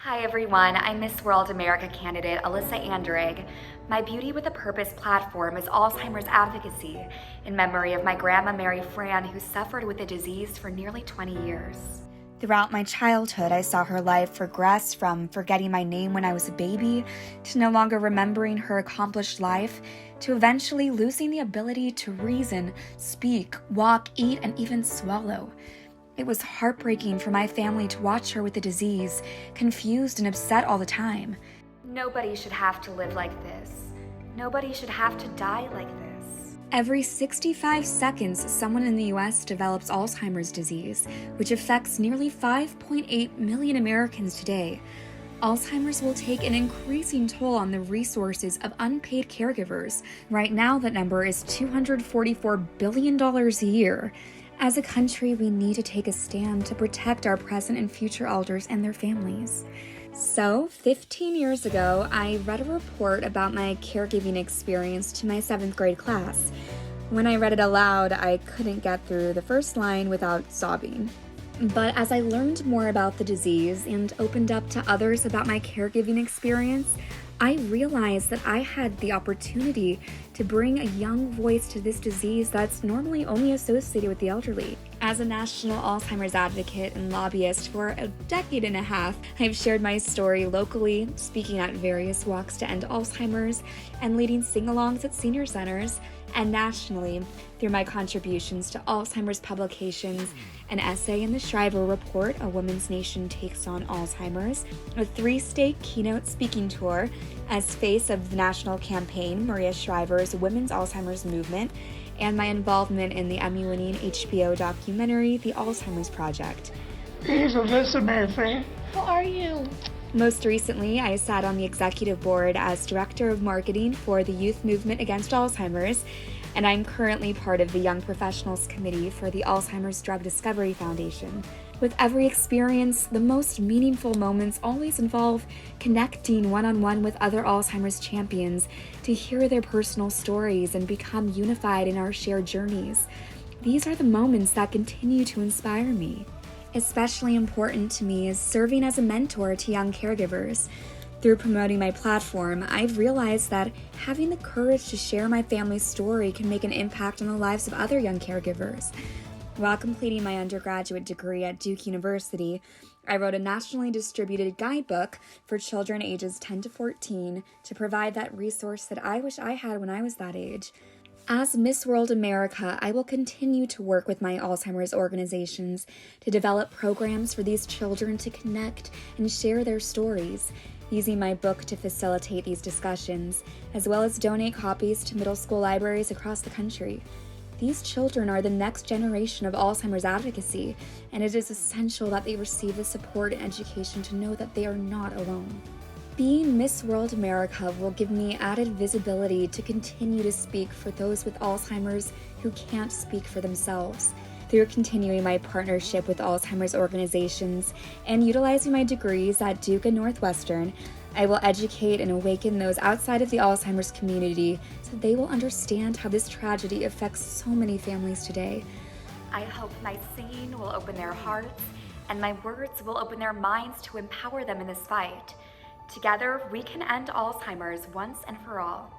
Hi everyone, I'm Miss World America candidate Alissa Anderegg. My Beauty with a Purpose platform is Alzheimer's Advocacy in memory of my grandma Mary Fran, who suffered with the disease for nearly 20 years. Throughout my childhood, I saw her life progress from forgetting my name when I was a baby to no longer remembering her accomplished life to eventually losing the ability to reason, speak, walk, eat, and even swallow. It was heartbreaking for my family to watch her with the disease, confused and upset all the time. Nobody should have to live like this. Nobody should have to die like this. Every 65 seconds, someone in the US develops Alzheimer's disease, which affects nearly 5.8 million Americans today. Alzheimer's will take an increasing toll on the resources of unpaid caregivers. Right now, that number is $244 billion a year. As a country, we need to take a stand to protect our present and future elders and their families. So, 15 years ago, I read a report about my caregiving experience to my 7th grade class. When I read it aloud, I couldn't get through the first line without sobbing. But as I learned more about the disease and opened up to others about my caregiving experience, I realized that I had the opportunity to bring a young voice to this disease that's normally only associated with the elderly. As a national Alzheimer's advocate and lobbyist for a decade and a half, I've shared my story locally, speaking at various walks to end Alzheimer's, and leading sing-alongs at senior centers, and nationally through my contributions to Alzheimer's publications, an essay in the Shriver Report, A Woman's Nation Takes on Alzheimer's, a 3-state keynote speaking tour as face of the national campaign, Maria Shriver's Women's Alzheimer's Movement, and my involvement in the Emmy-winning HBO documentary, The Alzheimer's Project. Here's Alissa, my friend. How are you? Most recently, I sat on the executive board as Director of Marketing for the Youth Movement Against Alzheimer's, and I'm currently part of the Young Professionals Committee for the Alzheimer's Drug Discovery Foundation. With every experience, the most meaningful moments always involve connecting one-on-one with other Alzheimer's champions to hear their personal stories and become unified in our shared journeys. These are the moments that continue to inspire me. Especially important to me is serving as a mentor to young caregivers. Through promoting my platform, I've realized that having the courage to share my family's story can make an impact on the lives of other young caregivers. While completing my undergraduate degree at Duke University, I wrote a nationally distributed guidebook for children ages 10 to 14 to provide that resource that I wish I had when I was that age. As Miss World America, I will continue to work with my Alzheimer's organizations to develop programs for these children to connect and share their stories, using my book to facilitate these discussions, as well as donate copies to middle school libraries across the country. These children are the next generation of Alzheimer's advocacy, and it is essential that they receive the support and education to know that they are not alone. Being Miss World America will give me added visibility to continue to speak for those with Alzheimer's who can't speak for themselves. Through continuing my partnership with Alzheimer's organizations and utilizing my degrees at Duke and Northwestern, I will educate and awaken those outside of the Alzheimer's community so they will understand how this tragedy affects so many families today. I hope my singing will open their hearts and my words will open their minds to empower them in this fight. Together, we can end Alzheimer's once and for all.